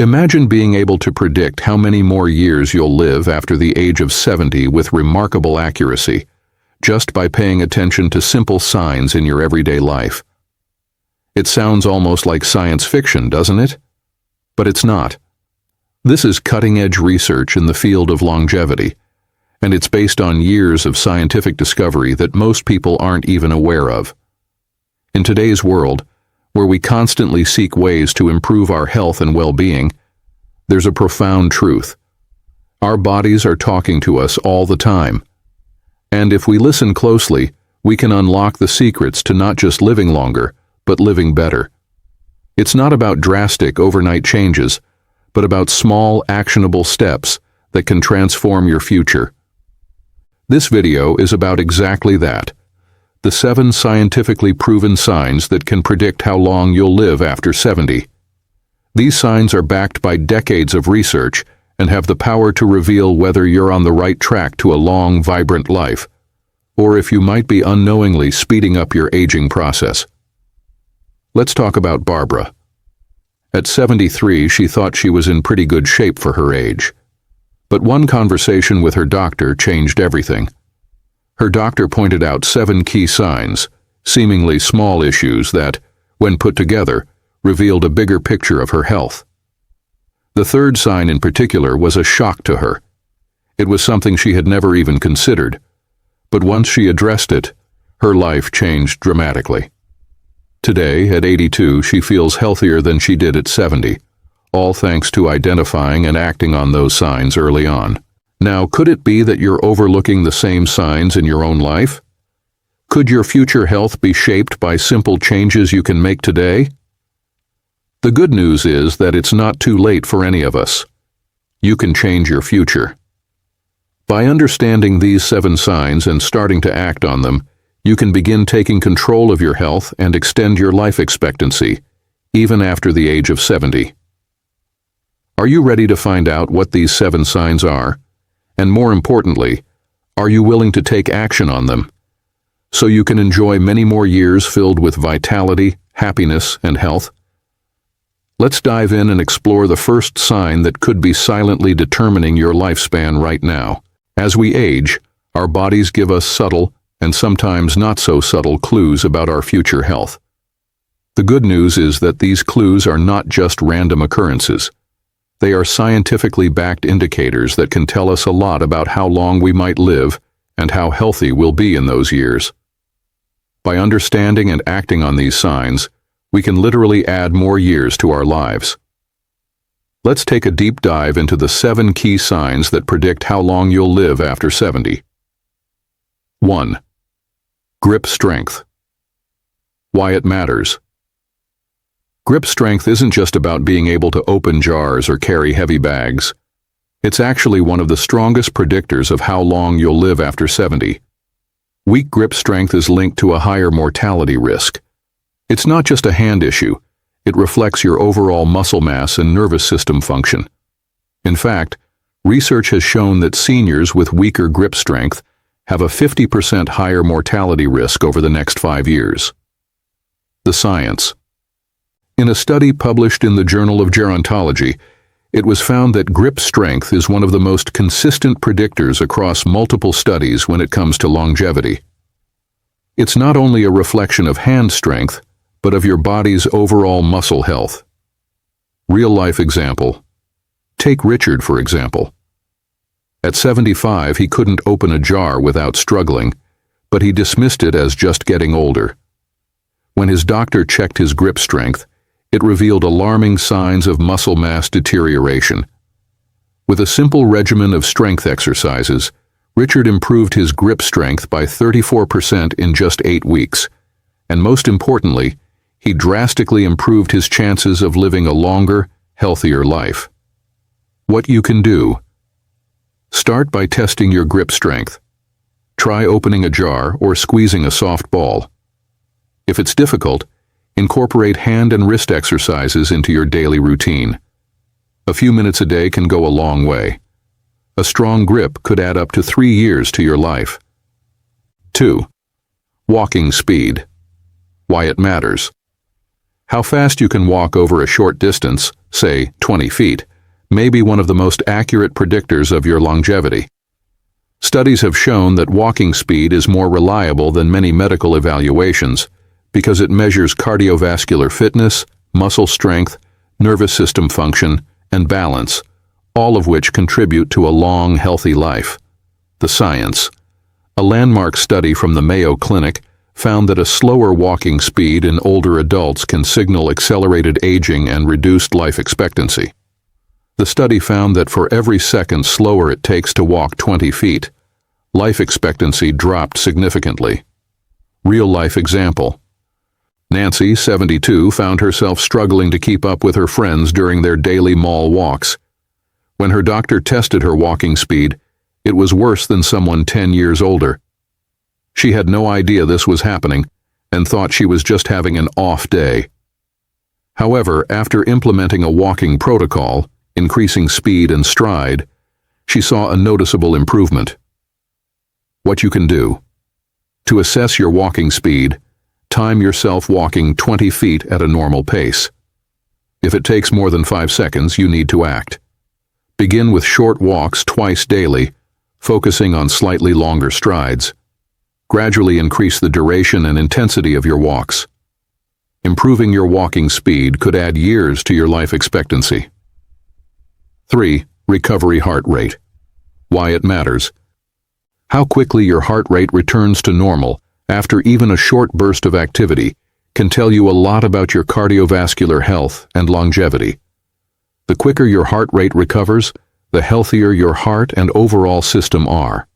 Imagine being able to predict how many more years you'll live after the age of 70 with remarkable accuracy, just by paying attention to simple signs in your everyday life. It sounds almost like science fiction, doesn't it? But it's not. This is cutting-edge research in the field of longevity, and it's based on years of scientific discovery that most people aren't even aware of. In today's world, where we constantly seek ways to improve our health and well-being, there's a profound truth. Our bodies are talking to us all the time. And if we listen closely, we can unlock the secrets to not just living longer, but living better. It's not about drastic overnight changes, but about small, actionable steps that can transform your future. This video is about exactly that. The 7 scientifically proven signs that can predict how long you'll live after 70. These signs are backed by decades of research and have the power to reveal whether you're on the right track to a long, vibrant life, or if you might be unknowingly speeding up your aging process. Let's talk about Barbara. At 73, she thought she was in pretty good shape for her age. But one conversation with her doctor changed everything. Her doctor pointed out 7 key signs, seemingly small issues that, when put together, revealed a bigger picture of her health. The third sign in particular was a shock to her. It was something she had never even considered, but once she addressed it, her life changed dramatically. Today, at 82, she feels healthier than she did at 70, all thanks to identifying and acting on those signs early on. Now, could it be that you're overlooking the same signs in your own life? Could your future health be shaped by simple changes you can make today? The good news is that it's not too late for any of us. You can change your future. By understanding these 7 signs and starting to act on them, you can begin taking control of your health and extend your life expectancy, even after the age of 70. Are you ready to find out what these 7 signs are? And more importantly, are you willing to take action on them, so you can enjoy many more years filled with vitality, happiness, and health? Let's dive in and explore the first sign that could be silently determining your lifespan right now. As we age, our bodies give us subtle, and sometimes not so subtle, clues about our future health. The good news is that these clues are not just random occurrences. They are scientifically backed indicators that can tell us a lot about how long we might live and how healthy we'll be in those years. By understanding and acting on these signs, we can literally add more years to our lives. Let's take a deep dive into the 7 key signs that predict how long you'll live after 70. 1. Grip strength. Why it matters. Grip strength isn't just about being able to open jars or carry heavy bags. It's actually one of the strongest predictors of how long you'll live after 70. Weak grip strength is linked to a higher mortality risk. It's not just a hand issue. It reflects your overall muscle mass and nervous system function. In fact, research has shown that seniors with weaker grip strength have a 50% higher mortality risk over the next 5 years. The science. In a study published in the Journal of Gerontology, it was found that grip strength is one of the most consistent predictors across multiple studies when it comes to longevity. It's not only a reflection of hand strength, but of your body's overall muscle health. Real-life example. Take Richard, for example. At 75, he couldn't open a jar without struggling, but he dismissed it as just getting older. When his doctor checked his grip strength, it revealed alarming signs of muscle mass deterioration. With a simple regimen of strength exercises, Richard improved his grip strength by 34% in just 8 weeks, and most importantly, he drastically improved his chances of living a longer, healthier life. What you can do. Start by testing your grip strength. Try opening a jar or squeezing a soft ball. If it's difficult, incorporate hand and wrist exercises into your daily routine. A few minutes a day can go a long way. A strong grip could add up to 3 years to your life. 2. Walking speed. Why it matters. How fast you can walk over a short distance, say 20 feet, may be one of the most accurate predictors of your longevity. Studies have shown that walking speed is more reliable than many medical evaluations because it measures cardiovascular fitness, muscle strength, nervous system function, and balance, all of which contribute to a long, healthy life. The science. A landmark study from the Mayo Clinic found that a slower walking speed in older adults can signal accelerated aging and reduced life expectancy. The study found that for every second slower it takes to walk 20 feet, life expectancy dropped significantly. Real-life example. Nancy, 72, found herself struggling to keep up with her friends during their daily mall walks. When her doctor tested her walking speed, it was worse than someone 10 years older. She had no idea this was happening and thought she was just having an off day. However, after implementing a walking protocol, increasing speed and stride, she saw a noticeable improvement. What you can do. To assess your walking speed, time yourself walking 20 feet at a normal pace. If it takes more than 5 seconds, you need to act. Begin with short walks twice daily, focusing on slightly longer strides. Gradually increase the duration and intensity of your walks. Improving your walking speed could add years to your life expectancy. 3. Recovery heart rate. Why it matters. How quickly your heart rate returns to normal after even a short burst of activity can tell you a lot about your cardiovascular health and longevity. The quicker your heart rate recovers, the healthier your heart and overall system are.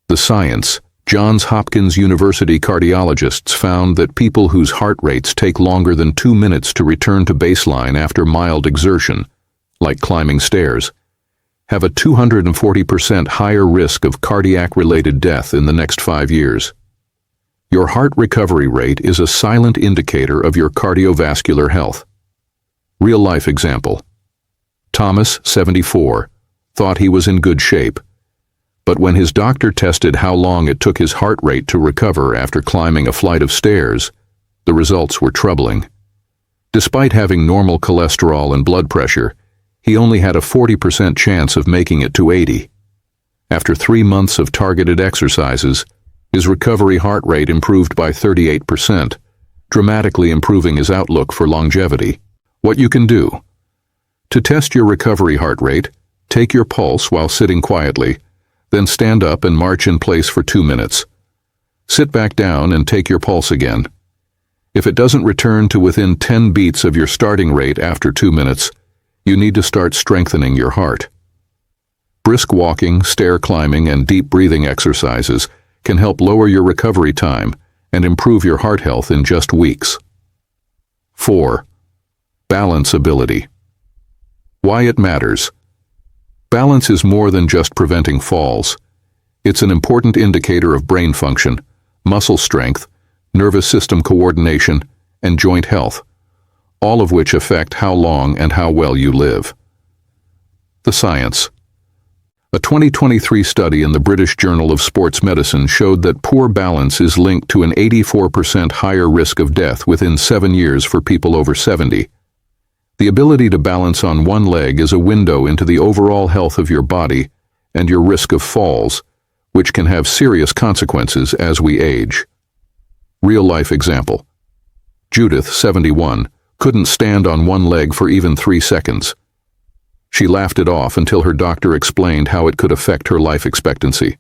The science. Johns Hopkins University cardiologists found that people whose heart rates take longer than 2 minutes to return to baseline after mild exertion, like climbing stairs, have a 240% higher risk of cardiac-related death in the next 5 years. Your heart recovery rate is a silent indicator of your cardiovascular health. Real-life example. Thomas, 74, thought he was in good shape. But when his doctor tested how long it took his heart rate to recover after climbing a flight of stairs, the results were troubling. Despite having normal cholesterol and blood pressure, he only had a 40% chance of making it to 80. After 3 months of targeted exercises, his recovery heart rate improved by 38%, dramatically improving his outlook for longevity. What you can do. To test your recovery heart rate, take your pulse while sitting quietly, then stand up and march in place for 2 minutes. Sit back down and take your pulse again. If it doesn't return to within 10 beats of your starting rate after 2 minutes, you need to start strengthening your heart. Brisk walking, stair climbing, and deep breathing exercises can help lower your recovery time and improve your heart health in just weeks. 4. Balance ability. Why it matters. Balance is more than just preventing falls. It's an important indicator of brain function, muscle strength, nervous system coordination, and joint health, all of which affect how long and how well you live. The science. A 2023 study in the British Journal of Sports Medicine showed that poor balance is linked to an 84% higher risk of death within 7 years for people over 70. The ability to balance on one leg is a window into the overall health of your body and your risk of falls, which can have serious consequences as we age. Real-life example. Judith, 71, couldn't stand on one leg for even 3 seconds. She laughed it off until her doctor explained how it could affect her life expectancy.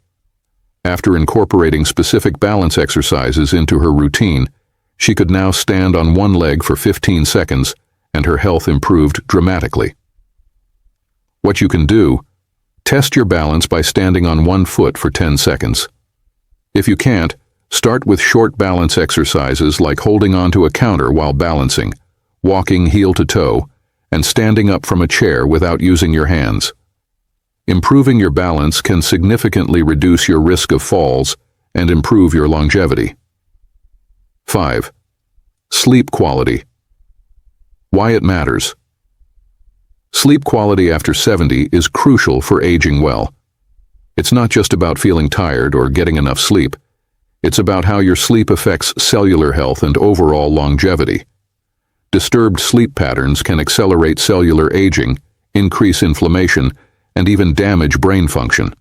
After incorporating specific balance exercises into her routine, she could now stand on one leg for 15 seconds, and her health improved dramatically. What you can do. Test your balance by standing on one foot for 10 seconds. If you can't, start with short balance exercises like holding onto a counter while balancing, walking heel to toe, and standing up from a chair without using your hands. Improving your balance can significantly reduce your risk of falls and improve your longevity. 5. Sleep quality. Why it matters. Sleep quality after 70 is crucial for aging well. It's not just about feeling tired or getting enough sleep. It's about how your sleep affects cellular health and overall longevity. Disturbed sleep patterns can accelerate cellular aging, increase inflammation, and even damage brain function.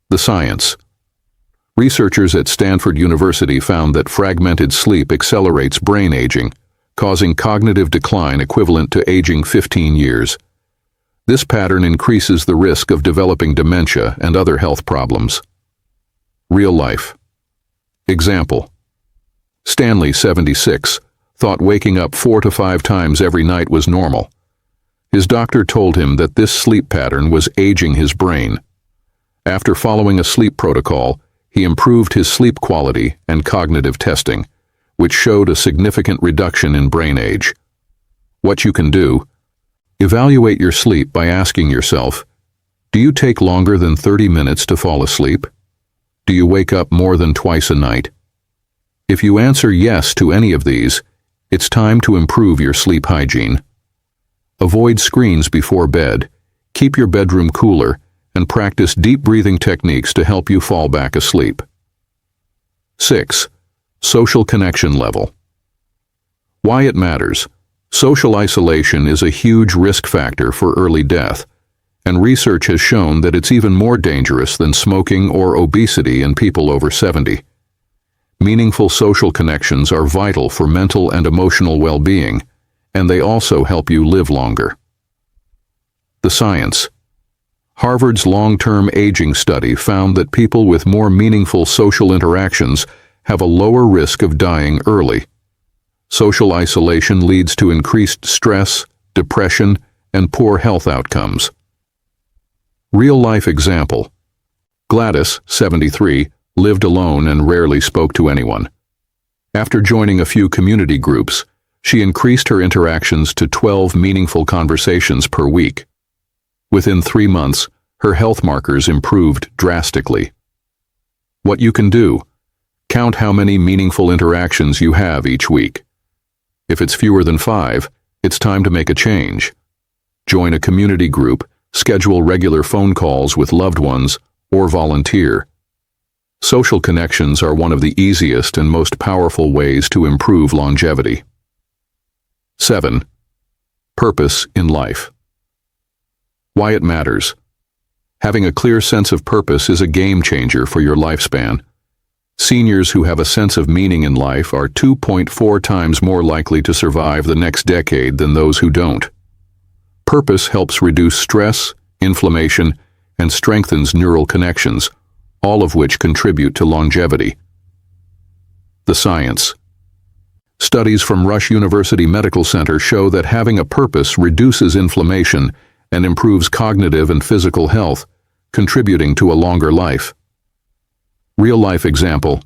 The science. Researchers at Stanford University found that fragmented sleep accelerates brain aging, causing cognitive decline equivalent to aging 15 years. This pattern increases the risk of developing dementia and other health problems. Real life. Example. Stanley, 76, thought waking up 4 to 5 times every night was normal. His doctor told him that this sleep pattern was aging his brain. After following a sleep protocol, he improved his sleep quality and cognitive testing, which showed a significant reduction in brain age. What you can do: evaluate your sleep by asking yourself, do you take longer than 30 minutes to fall asleep? Do you wake up more than twice a night? If you answer yes to any of these, it's time to improve your sleep hygiene. Avoid screens before bed, keep your bedroom cooler, and practice deep breathing techniques to help you fall back asleep. 6. Social connection level. Why it matters. Social isolation is a huge risk factor for early death, and research has shown that it's even more dangerous than smoking or obesity in people over 70. Meaningful social connections are vital for mental and emotional well-being, and they also help you live longer. The science. Harvard's long-term aging study found that people with more meaningful social interactions have a lower risk of dying early. Social isolation leads to increased stress, depression, and poor health outcomes. Real-life example. Gladys, 73, lived alone and rarely spoke to anyone. After joining a few community groups, she increased her interactions to 12 meaningful conversations per week. Within 3 months, her health markers improved drastically. What you can do: count how many meaningful interactions you have each week. If it's fewer than 5, it's time to make a change. Join a community group, schedule regular phone calls with loved ones, or volunteer. Social connections are one of the easiest and most powerful ways to improve longevity. 7. Purpose in life. Why it matters. Having a clear sense of purpose is a game changer for your lifespan. Seniors who have a sense of meaning in life are 2.4 times more likely to survive the next decade than those who don't. Purpose helps reduce stress, inflammation, and strengthens neural connections, all of which contribute to longevity. The science. Studies from Rush University Medical Center show that having a purpose reduces inflammation and improves cognitive and physical health, contributing to a longer life. Real-life example.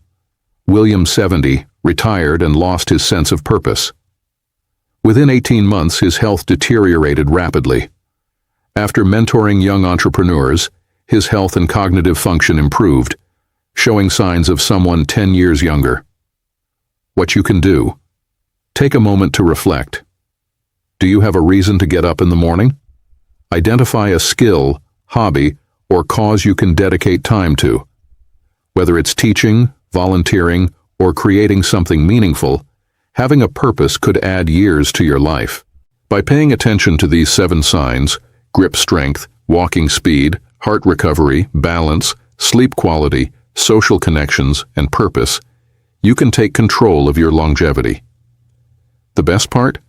William, 70, retired and lost his sense of purpose. Within 18 months, his health deteriorated rapidly. After mentoring young entrepreneurs, his health and cognitive function improved, showing signs of someone 10 years younger. What you can do. Take a moment to reflect. Do you have a reason to get up in the morning? Identify a skill, hobby, or cause you can dedicate time to. Whether it's teaching, volunteering, or creating something meaningful, having a purpose could add years to your life. By paying attention to these 7 signs, grip strength, walking speed, heart recovery, balance, sleep quality, social connections, and purpose, you can take control of your longevity. The best part?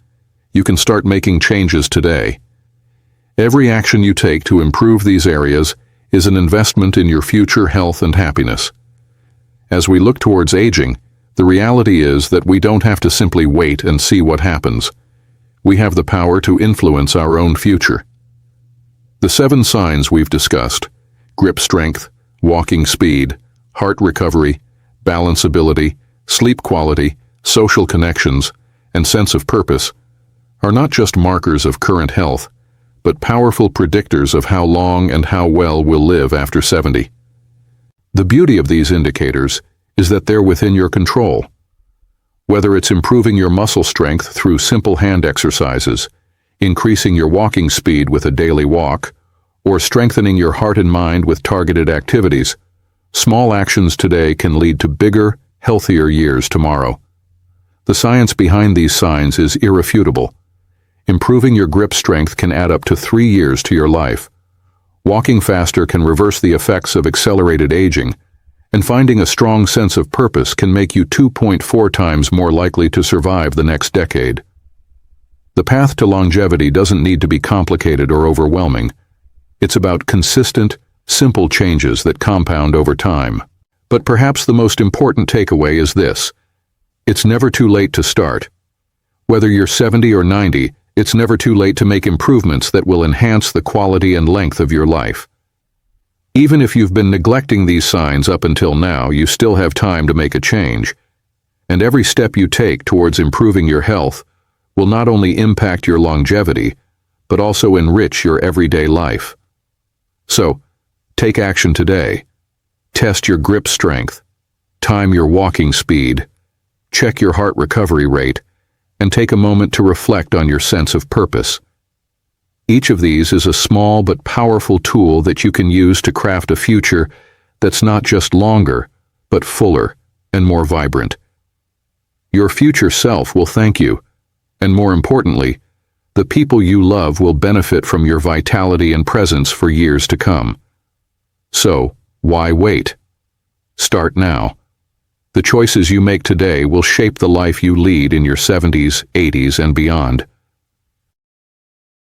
You can start making changes today. Every action you take to improve these areas is an investment in your future health and happiness. As we look towards aging, the reality is that we don't have to simply wait and see what happens. We have the power to influence our own future. The 7 signs we've discussed, grip strength, walking speed, heart recovery, balance ability, sleep quality, social connections, and sense of purpose, are not just markers of current health, but powerful predictors of how long and how well we'll live after 70. The beauty of these indicators is that they're within your control. Whether it's improving your muscle strength through simple hand exercises, increasing your walking speed with a daily walk, or strengthening your heart and mind with targeted activities, small actions today can lead to bigger, healthier years tomorrow. The science behind these signs is irrefutable. Improving your grip strength can add up to 3 years to your life. Walking faster can reverse the effects of accelerated aging, and finding a strong sense of purpose can make you 2.4 times more likely to survive the next decade. The path to longevity doesn't need to be complicated or overwhelming. It's about consistent, simple changes that compound over time. But perhaps the most important takeaway is this: it's never too late to start. Whether you're 70 or 90, it's never too late to make improvements that will enhance the quality and length of your life. Even if you've been neglecting these signs up until now, you still have time to make a change. And every step you take towards improving your health will not only impact your longevity, but also enrich your everyday life. So, take action today. Test your grip strength, time your walking speed, check your heart recovery rate, and take a moment to reflect on your sense of purpose. Each of these is a small but powerful tool that you can use to craft a future that's not just longer, but fuller and more vibrant. Your future self will thank you, and more importantly, the people you love will benefit from your vitality and presence for years to come. So, why wait? Start now. The choices you make today will shape the life you lead in your 70s, 80s, and beyond.